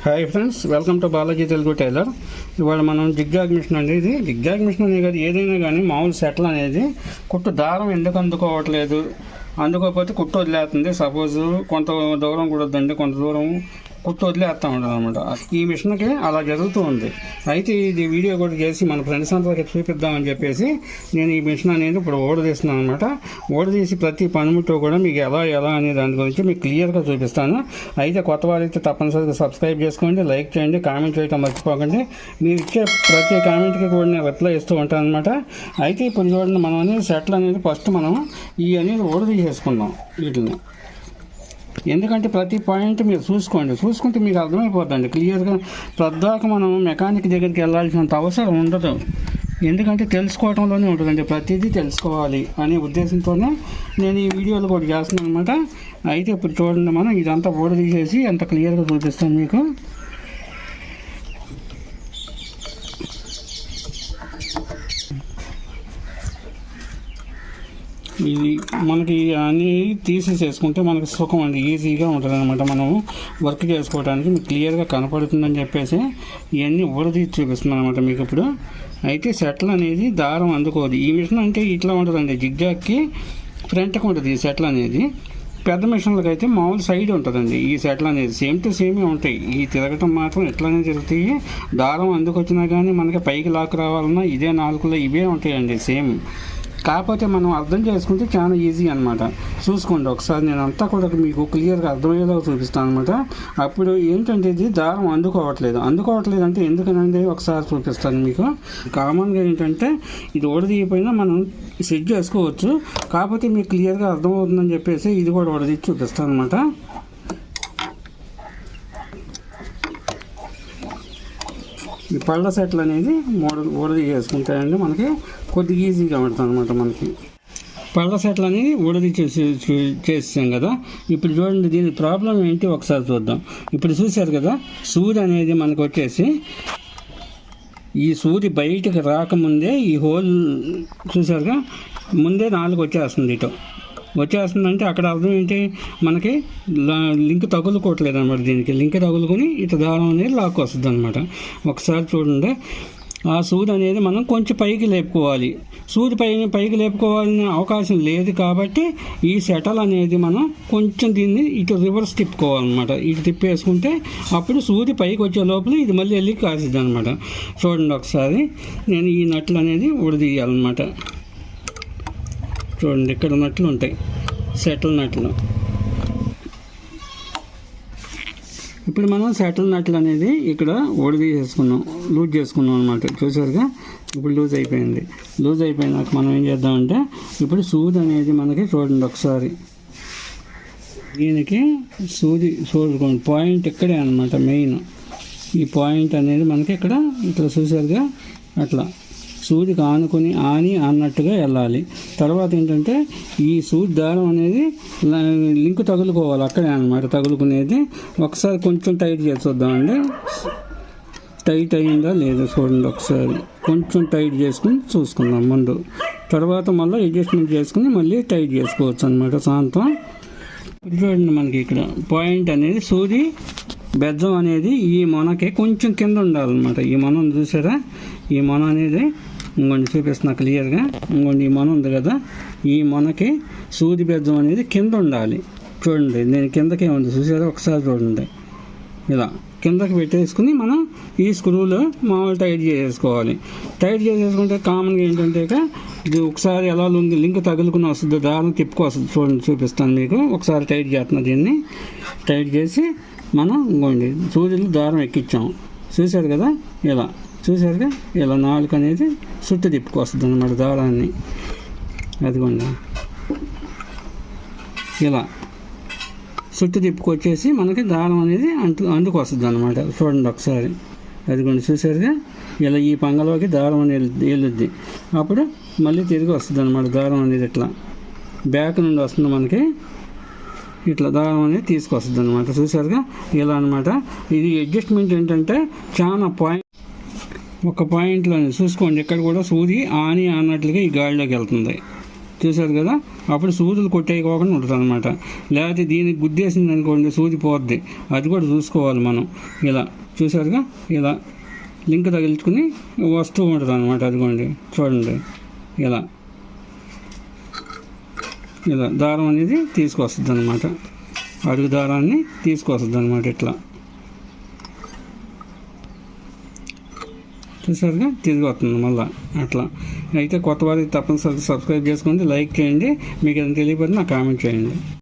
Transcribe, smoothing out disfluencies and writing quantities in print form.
Hi friends, welcome to Balaji Telugu tailor. ఇవాళ మనం zigzag machine అనేది జిగ్జాగ్ మిషన్ అనేది కాదు, ఏదైనా కానీ మామూలు షటిల్ అనేది కుట్టు దారం ఎందుకు అందుకోవట్లేదు, అందుకోకపోతే కుట్టు వదిలేస్తుంది. సపోజ్ కొంత దూరం కూడా వద్దండి, కొంత దూరం కుట్టు వదిలేస్తూ ఉంటుంది అనమాట. ఈ మిషన్కి అలా జరుగుతూ ఉంది. అయితే ఇది వీడియో కూడా చేసి మన ఫ్రెండ్స్ అందరికి చూపిద్దామని చెప్పేసి నేను ఈ మిషన్ అనేది ఇప్పుడు ఓడదీస్తున్నాను అనమాట. ఓడదీసి ప్రతి పనిముట్టు కూడా మీకు ఎలా అనే దాని గురించి మీకు క్లియర్గా చూపిస్తాను. అయితే కొత్త వారైతే తప్పనిసరిగా సబ్స్క్రైబ్ చేసుకోండి, లైక్ చేయండి, కామెంట్ చేయడం మర్చిపోకండి. మీరు ఇచ్చే ప్రతి కామెంట్కి కూడా నేను రిప్లై ఇస్తూ ఉంటాను అనమాట. అయితే ఇప్పుడు చూడండి, మనం అనేది షటిల్ అనేది ఫస్ట్ మనం ఈ అనేది ఓడదీసేసుకుందాం వీటిని. ఎందుకంటే ప్రతి పాయింట్ మీరు చూసుకుంటే మీకు అర్థమైపోద్దండి క్లియర్గా. ప్రద్దాక మనం మెకానిక్ దగ్గరికి వెళ్ళాల్సినంత అవసరం ఉండదు. ఎందుకంటే తెలుసుకోవడంలోనే ఉంటుందండి, ప్రతిదీ తెలుసుకోవాలి అనే ఉద్దేశంతోనే నేను ఈ వీడియోలు కూడా చేస్తున్నాను అనమాట. అయితే ఇప్పుడు చూడండి, మనం ఇదంతా ఓడ తీసేసి ఎంత క్లియర్గా చూపిస్తాను మీకు. ఇది మనకి అన్నీ తీసేసుకుంటే మనకి సుఖం అండి, ఈజీగా ఉంటుంది అనమాట. మనం వర్క్ చేసుకోవడానికి మీకు క్లియర్గా కనపడుతుందని చెప్పేసి ఇవన్నీ ఊడదీసి చూపిస్తున్నాను అనమాట మీకు ఇప్పుడు. అయితే షటిల్ అనేది దారం అందుకోదు. ఈ మిషన్ అంటే ఇట్లా ఉంటుందండి, జిగ్జాగ్కి ఫ్రంట్కి ఉంటుంది ఈ షటిల్ అనేది. పెద్ద మిషన్లకు అయితే మామూలు సైడ్ ఉంటుందండి ఈ షటిల్ అనేది. సేమ్ టు సేమే ఉంటాయి. ఈ తిరగటం మాత్రం ఎట్లానే తిరుగుతాయి. దారం అందుకొచ్చినా కానీ మనకి పైకి లాక్ రావాలన్నా ఇదే నాలుగులో ఇవే ఉంటాయండి సేమ్. కాకపోతే మనం అర్థం చేసుకుంటే చాలా ఈజీ అనమాట. చూసుకోండి ఒకసారి, నేను అంతా కూడా మీకు క్లియర్గా అర్థమయ్యేలాగా చూపిస్తాను అనమాట. అప్పుడు ఏంటంటే ఇది దారం అందుకోవట్లేదు అంటే ఎందుకనండి ఒకసారి చూపిస్తాను మీకు. కామన్గా ఏంటంటే ఇది ఓడదీయపోయినా మనం సెట్ చేసుకోవచ్చు. కాకపోతే మీకు క్లియర్గా అర్థమవుతుందని చెప్పేసి ఇది కూడా ఓడదీసి చూపిస్తాను అనమాట. ఈ పళ్ళ సెట్లు అనేది ఓడదీ చేసుకుంటాయండి, మనకి కొద్దిగా ఈజీగా ఉంటుంది అనమాట. మనకి పళ్ళ సెట్లు అనేది ఓడదీ చేసాం కదా. ఇప్పుడు చూడండి, దీని ప్రాబ్లం ఏంటి ఒకసారి చూద్దాం. ఇప్పుడు చూశారు కదా, సూది అనేది మనకు వచ్చేసి ఈ సూది బయటకు రాకముందే ఈ హోల్ చూసారుగా, ముందే 4 వచ్చేస్తుంది. వచ్చేస్తుందంటే అక్కడ అర్థం ఏంటి, మనకి లింక్ తగులుకోవట్లేదు అనమాట. దీనికి లింక్ తగులుకొని ఇటు దారం అనేది లాక్ వస్తుంది అనమాట. ఒకసారి చూడండి, ఆ సూది అనేది మనం కొంచెం పైకి లేపుకోవాలి. సూది పైకి లేపుకోవాలనే అవకాశం లేదు కాబట్టి ఈ షటిల్ అనేది మనం కొంచెం దీన్ని ఇటు రివర్స్ తిప్పుకోవాలన్నమాట. ఇటు తిప్పేసుకుంటే అప్పుడు సూది పైకి వచ్చే లోపల ఇది మళ్ళీ వెళ్ళి కాసిద్ది అనమాట. చూడండి ఒకసారి, నేను ఈ నట్లు అనేది ఉడదీయాలన్నమాట. చూడండి, ఇక్కడ నట్లు ఉంటాయి, షటిల్ నట్లు. ఇప్పుడు మనం షటిల్ నట్లు అనేది ఇక్కడ ఓడదీసేసుకున్నాం, లూజ్ చేసుకున్నాం అనమాట. చూసారుగా, ఇప్పుడు లూజ్ అయిపోయినాక మనం ఏం చేద్దామంటే ఇప్పుడు సూది అనేది మనకి చూడండి ఒకసారి, దీనికి సూది చూడుకోండి, పాయింట్ ఇక్కడే అనమాట మెయిన్. ఈ పాయింట్ అనేది మనకి ఇక్కడ ఇట్లా చూసారుగా, అట్లా సూదికి ఆనుకొని అన్నట్టుగా వెళ్ళాలి. తర్వాత ఏంటంటే ఈ సూది దారం అనేది లింక్ తగులుకోవాలి, అక్కడే అనమాట తగులుకునేది. ఒకసారి కొంచెం టైట్ చేసి చూద్దామండి, టైట్ అయ్యిందా లేదా చూడండి ఒకసారి. కొంచెం టైట్ చేసుకుని చూసుకుందాం ముందు, తర్వాత మళ్ళీ అడ్జస్ట్మెంట్ చేసుకుని మళ్ళీ టైట్ చేసుకోవచ్చు అనమాట సాయంత్రం. చూడండి, మనకి ఇక్కడ పాయింట్ అనేది సూది బెజ్జం అనేది ఈ మొనకి కొంచెం కింద ఉండాలన్నమాట. ఈ మొన చూసారా, ఈ మొన అనేది ఇంకొండి చూపిస్తున్నా క్లియర్గా. ఇంకొండి ఈ మొన ఉంది కదా, ఈ మొనకి సూది బెజ్జం అనేది కింద ఉండాలి. చూడండి, నేను కిందకే ఉంది చూసారా, ఒకసారి చూడండి. ఇలా కిందకి పెట్టేసుకుని మనం ఈ స్క్రూలో మామూలు టైట్ చేసేసుకోవాలి. టైట్ చేసేసుకుంటే కామన్గా ఏంటంటే ఇది ఒకసారి ఎలా ఉంది, లింక్ తగులుకుని వస్తుంది, దారం తిప్పుకొస్తుంది. చూడండి, చూపిస్తాను మీకు. ఒకసారి టైట్ చేస్తున్నా, దీన్ని టైట్ చేసి మనం ఇంకోండి సూదిలో దారం ఎక్కించాము. చూశారు కదా, ఇలా చూసారుగా, ఇలా 4 అనేది చుట్టూ తిప్పుకొస్తుంది అన్నమాట దారాన్ని. అదిగోండి, ఇలా చుట్టూ తిప్పుకొచ్చేసి మనకి దారం అనేది అందుకొస్తుంది అనమాట. చూడండి ఒకసారి, అదిగోండి చూసారుగా, ఇలా ఈ పంగలోకి దారం అనేది వెళ్ళుద్ది. అప్పుడు మళ్ళీ తిరిగి వస్తుంది అనమాట దారం అనేది. ఇట్లా బ్యాక్ నుండి వస్తుంది మనకి, ఇట్లా దారం అనేది తీసుకొస్తుంది అనమాట. చూసారుగా, ఇలా అనమాట. ఇది అడ్జస్ట్మెంట్ ఏంటంటే చాలా ఒక పాయింట్లో చూసుకోండి, ఇక్కడ కూడా సూది అన్నట్లుగా ఈ గాలిలోకి వెళ్తుంది. చూసారు కదా, అప్పుడు సూదులు కొట్టేయకోకుండా ఉంటుంది అనమాట. లేకపోతే దీనికి గుద్దేసింది అనుకోండి సూది పోద్ది, అది కూడా చూసుకోవాలి మనం. ఇలా చూసారుగా, ఇలా లింక్ తగిలించుకుని వస్తూ ఉంటుంది అనమాట. అదిగోండి చూడండి, ఇలా ఇలా దారం అనేది తీసుకొస్తుంది అనమాట, అడుగు దారాన్ని తీసుకొస్తుంది అనమాట. ఇట్లా చూసారుగా, తిరిగి వస్తుంది మళ్ళీ అట్లా. అయితే కొత్త వారికి తప్పనిసరిగా సబ్స్క్రైబ్ చేసుకోండి, లైక్ చేయండి. మీకు ఏదైనా తెలియకపోతే నాకు కామెంట్ చేయండి.